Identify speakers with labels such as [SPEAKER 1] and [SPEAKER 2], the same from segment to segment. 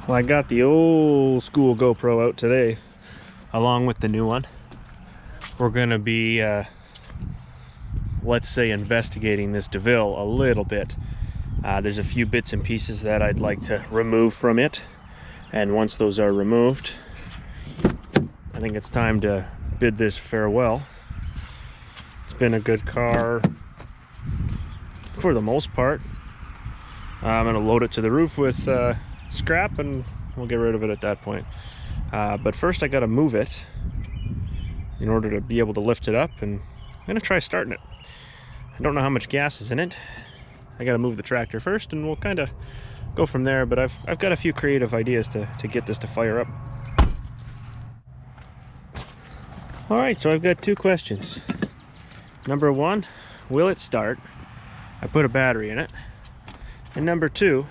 [SPEAKER 1] Well, I got the old school GoPro out today, along with the new one. We're gonna be, let's say, investigating this Deville a little bit. There's a few bits and pieces that I'd like to remove from it, and once those are removed, I think it's time to bid this farewell. It's been a good car for the most part. I'm gonna load it to the roof with scrap and we'll get rid of it at that point. But first I gotta move it in order to be able to lift it up, and I'm gonna try starting it. I don't know how much gas is in it. I gotta move the tractor first and we'll kind of go from there, but I've got a few creative ideas to get this to fire up. Alright, so I've got two questions. Number one, will it start? I put a battery in it. And number two,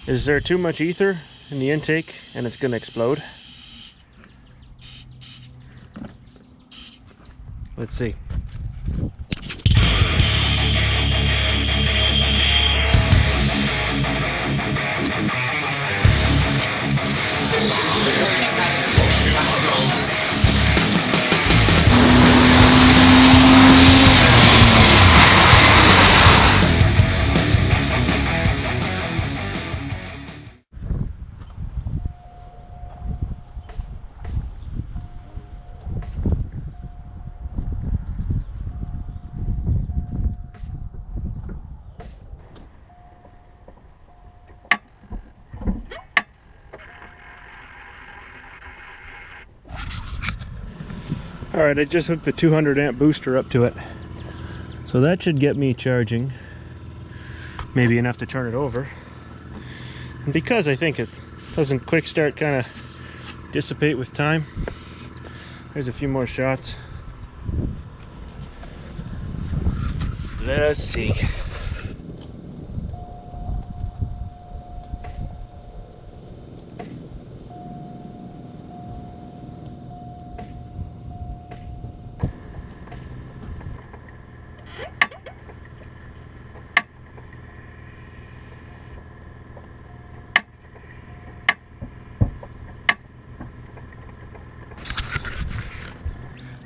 [SPEAKER 1] is there too much ether in the intake and it's going to explode? Let's see. Alright, I just hooked the 200 amp booster up to it. So that should get me charging. Maybe enough to turn it over. And because I think it doesn't quick start kind of dissipate with time, there's a few more shots. Let us see.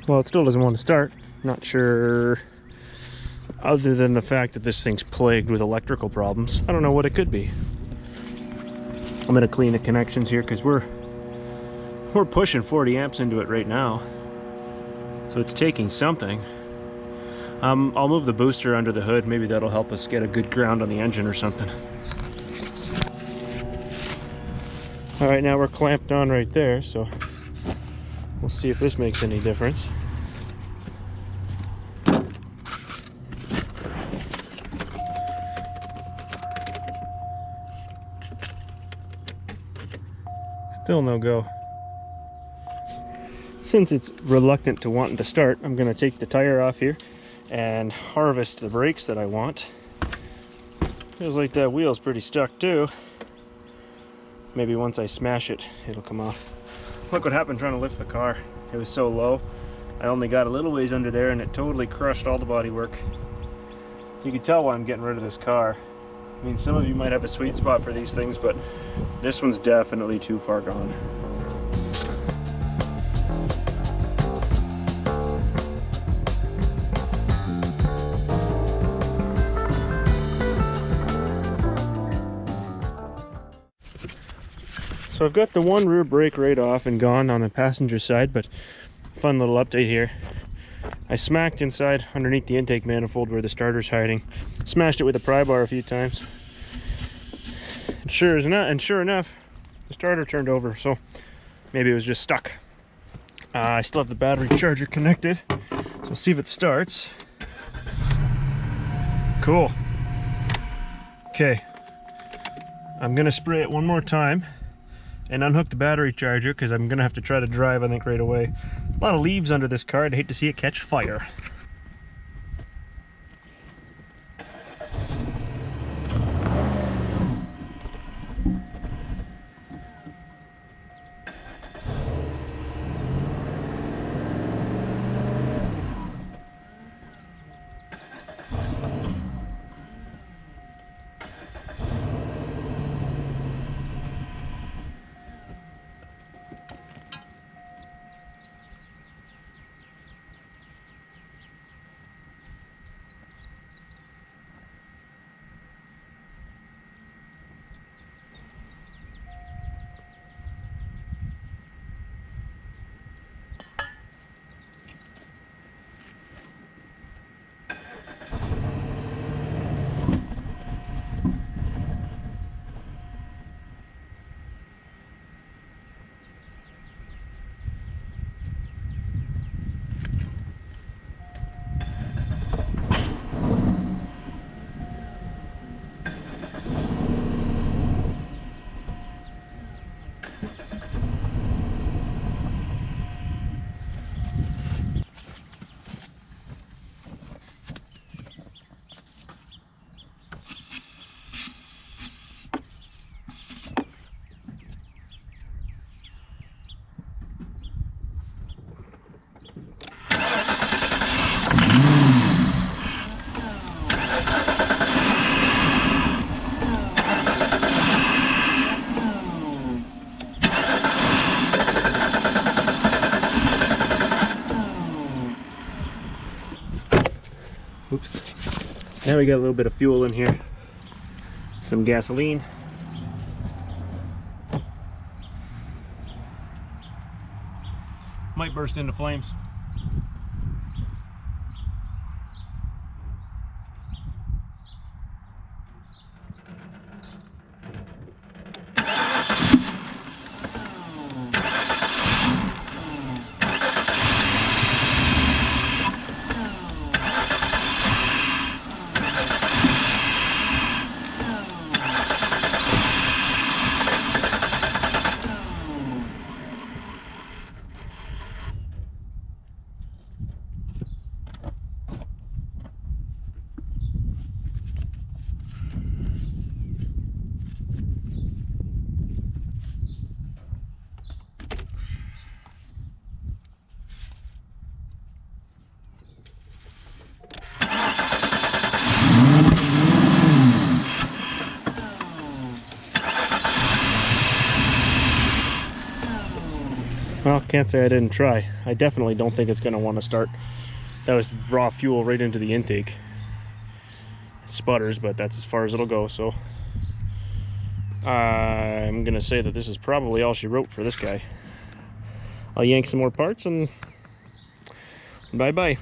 [SPEAKER 1] Well, it still doesn't want to start. Not sure, other than the fact that this thing's plagued with electrical problems. I don't know what it could be. I'm going to clean the connections here because we're pushing 40 amps into it right now. So it's taking something. I'll move the booster under the hood. Maybe that'll help us get a good ground on the engine or something. All right, now we're clamped on right there, so we'll see if this makes any difference. Still no go. Since it's reluctant to wanting to start, I'm going to take the tire off here and harvest the brakes that I want. Feels like that wheel's pretty stuck too. Maybe once I smash it, it'll come off. Look what happened trying to lift the car. It was so low. I only got a little ways under there and it totally crushed all the bodywork. You can tell why I'm getting rid of this car. I mean, some of you might have a sweet spot for these things, but this one's definitely too far gone. So I've got the one rear brake right off and gone on the passenger side, but fun little update here. I smacked inside underneath the intake manifold where the starter's hiding. Smashed it with a pry bar a few times. And sure enough, the starter turned over, so maybe it was just stuck. I still have the battery charger connected, so we'll see if it starts. Cool. Okay. I'm gonna spray it one more time and unhook the battery charger because I'm gonna have to try to drive, I think, right away. A lot of leaves under this car. I'd hate to see it catch fire. Now we got a little bit of fuel in here, some gasoline. Might burst into flames. Well, can't say I didn't try. I definitely don't think it's going to want to start. That was raw fuel right into the intake. It sputters, but that's as far as it'll go, so I'm going to say that this is probably all she wrote for this guy. I'll yank some more parts and bye-bye.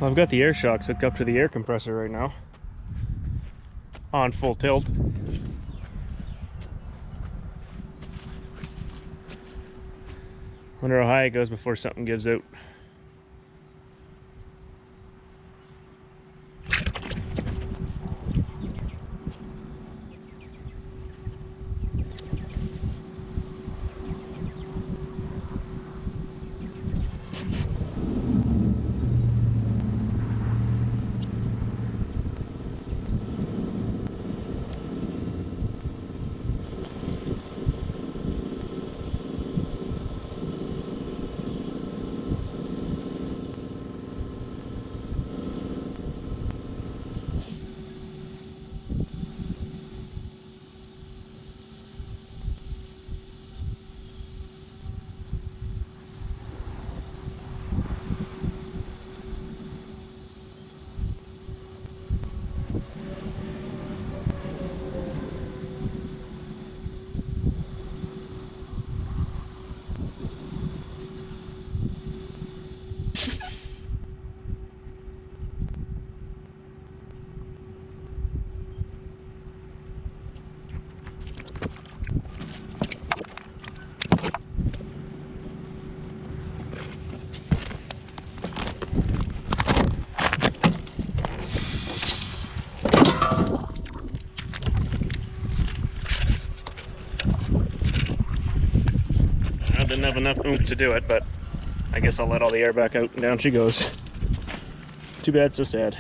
[SPEAKER 1] Well, I've got the air shocks hooked up to the air compressor right now on full tilt. Wonder how high it goes before something gives out. didn't have enough oomph to do it, but I guess I'll let all the air back out and down she goes. Too bad, so sad.